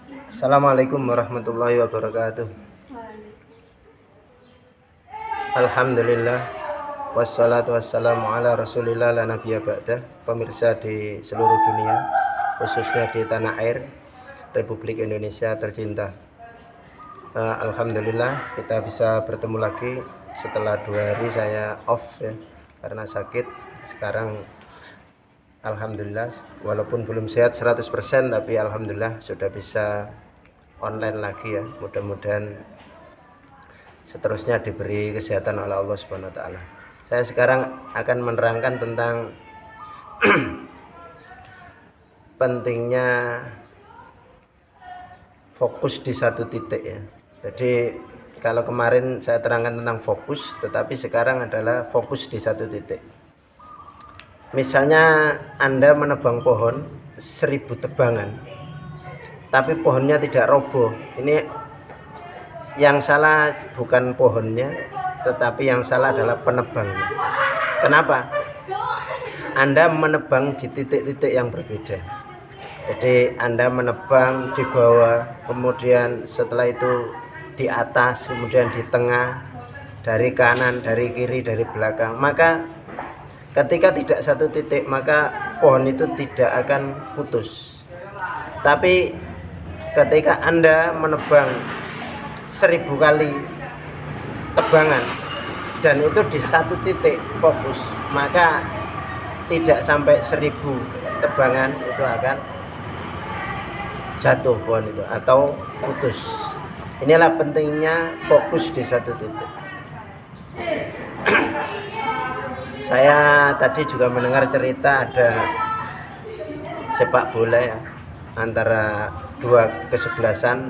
Assalamualaikum warahmatullahi wabarakatuh. Alhamdulillah wassalatu wassalamu ala rasulillah la nabiyya ba'dah. Pemirsa di seluruh dunia, khususnya di tanah air Republik Indonesia tercinta, Alhamdulillah kita bisa bertemu lagi setelah 2 hari saya off ya, karena sakit. Sekarang Alhamdulillah walaupun belum sehat 100%, tapi Alhamdulillah sudah bisa online lagi ya. Mudah-mudahan seterusnya diberi kesehatan oleh Allah Subhanahu wa taala. Saya sekarang akan menerangkan tentang pentingnya fokus di satu titik ya. Jadi kalau kemarin saya terangkan tentang fokus, tetapi sekarang adalah fokus di satu titik. Misalnya Anda menebang pohon 1000 tebangan, tapi pohonnya tidak roboh. Ini yang salah bukan pohonnya, tetapi yang salah adalah penebangnya. Kenapa? Anda menebang di titik-titik yang berbeda. Jadi Anda menebang di bawah, kemudian setelah itu di atas, kemudian di tengah, dari kanan, dari kiri, dari belakang. Maka ketika tidak satu titik, maka pohon itu tidak akan putus. Tapi ketika Anda menebang 1000 kali tebangan dan itu di satu titik fokus, maka tidak sampai 1000 tebangan itu akan jatuh pohon itu atau putus. Inilah pentingnya fokus di satu titik. Saya tadi juga mendengar cerita ada sepak bola ya, antara dua kesebelasan.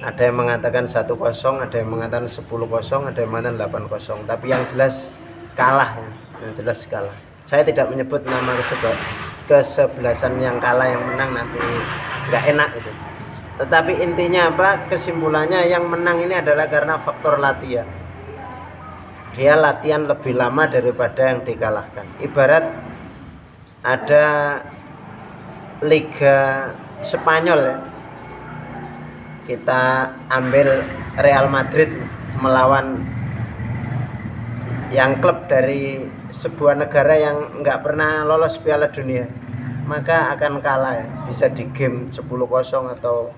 Ada yang mengatakan 1-0, ada yang mengatakan 10-0, ada yang mengatakan 8-0. Tapi yang jelas kalah ya. Yang jelas kalah. Saya tidak menyebut nama kesebelasan yang kalah, yang menang nanti nggak enak itu. Tetapi intinya apa? Kesimpulannya yang menang ini adalah karena faktor latihan. Dia latihan lebih lama daripada yang dikalahkan. Ibarat ada Liga Spanyol ya. Kita ambil Real Madrid melawan yang klub dari sebuah negara yang nggak pernah lolos Piala Dunia, maka akan kalah ya. Bisa di game 10-0 atau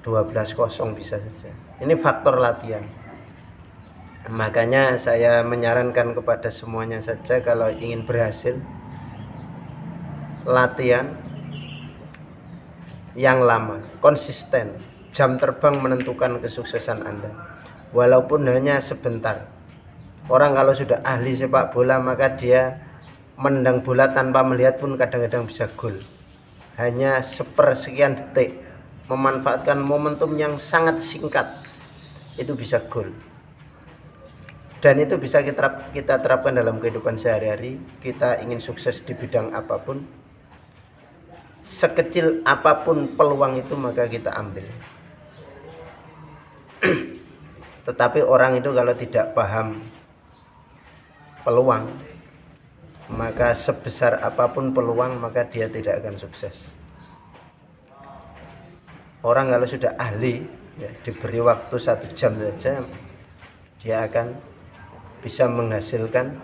12-0 bisa saja. Ini faktor latihan. Makanya saya menyarankan kepada semuanya saja, kalau ingin berhasil, latihan yang lama, konsisten. Jam terbang menentukan kesuksesan Anda, walaupun hanya sebentar. Orang kalau sudah ahli sepak bola, maka dia menendang bola tanpa melihat pun kadang-kadang bisa gol. Hanya sepersekian detik, memanfaatkan momentum yang sangat singkat, itu bisa gol. Dan itu bisa kita terapkan dalam kehidupan sehari-hari. Kita ingin sukses di bidang apapun, sekecil apapun peluang itu maka kita ambil. Tetapi orang itu kalau tidak paham peluang, maka sebesar apapun peluang maka dia tidak akan sukses. Orang kalau sudah ahli ya, diberi waktu 1 jam saja, dia akan bisa menghasilkan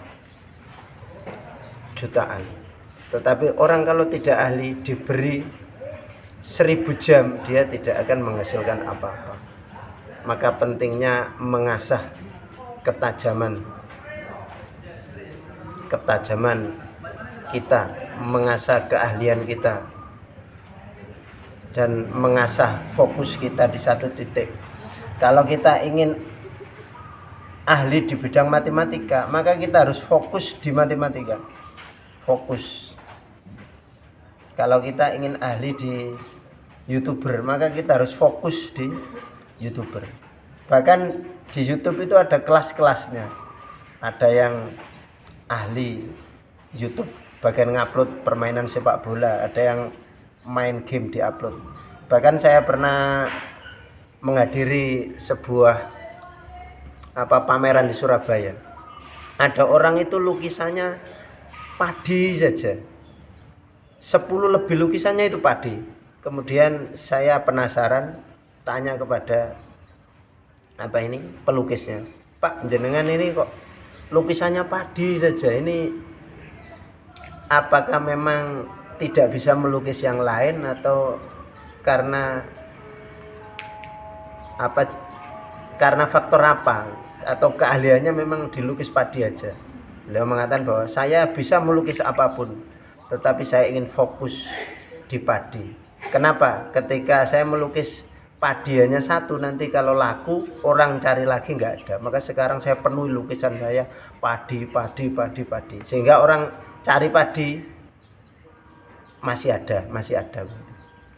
jutaan. Tetapi orang kalau tidak ahli, diberi 1000 jam, dia tidak akan menghasilkan apa-apa. Maka pentingnya mengasah ketajaman kita, mengasah keahlian kita, dan mengasah fokus kita di satu titik. Kalau kita ingin ahli di bidang matematika, maka kita harus fokus di matematika. Fokus. Kalau kita ingin ahli di YouTuber, maka kita harus fokus di YouTuber. Bahkan di YouTube itu ada kelas-kelasnya. Ada yang ahli YouTube bagian ngupload permainan sepak bola, ada yang main game diupload. Bahkan saya pernah menghadiri sebuah pameran di Surabaya. Ada orang itu lukisannya padi saja, 10 lebih lukisannya itu padi. Kemudian saya penasaran, tanya kepada pelukisnya, Pak, jenengan ini kok lukisannya padi saja, ini apakah memang tidak bisa melukis yang lain atau karena karena faktor apa, atau keahliannya memang dilukis padi aja? Beliau mengatakan bahwa saya bisa melukis apapun, tetapi saya ingin fokus di padi. Kenapa? Ketika saya melukis padi hanya satu, nanti kalau laku orang cari lagi nggak ada. Maka sekarang saya penuhi lukisan saya padi, sehingga orang cari padi masih ada.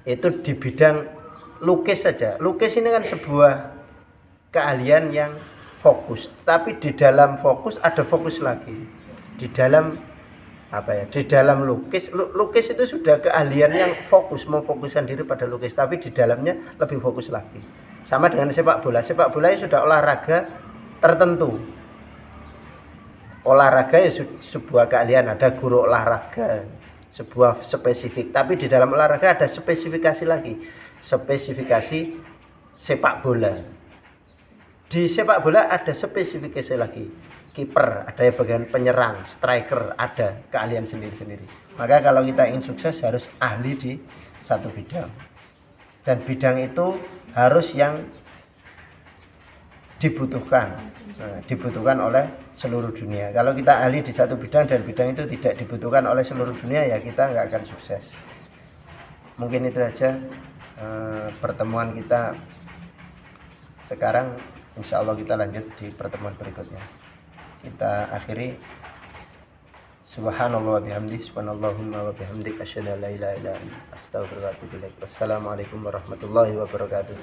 Itu di bidang lukis saja. Lukis ini kan sebuah keahlian yang fokus, tapi di dalam fokus ada fokus lagi. Di dalam di dalam lukis itu sudah keahlian yang fokus, memfokuskan diri pada lukis, tapi di dalamnya lebih fokus lagi. Sama dengan sepak bola sudah olahraga tertentu. Olahraga ya sebuah keahlian, ada guru olahraga, sebuah spesifik, tapi di dalam olahraga ada spesifikasi lagi, spesifikasi sepak bola. Di sepak bola ada spesifikasi lagi, kiper ada yang bagian penyerang, striker ada keahlian sendiri-sendiri. Maka kalau kita ingin sukses harus ahli di satu bidang, dan bidang itu harus yang dibutuhkan oleh seluruh dunia. Kalau kita ahli di satu bidang dan bidang itu tidak dibutuhkan oleh seluruh dunia, ya kita nggak akan sukses. Mungkin itu saja pertemuan kita sekarang. Insya Allah kita lanjut di pertemuan berikutnya. Kita akhiri. Subhanallah wa bihamdi, subhanallahumma wa bihamdik, asyhadu an la ilaha illa anta, astaghfiruka wa atubu ilaik. Wassalamualaikum warahmatullahi wabarakatuh.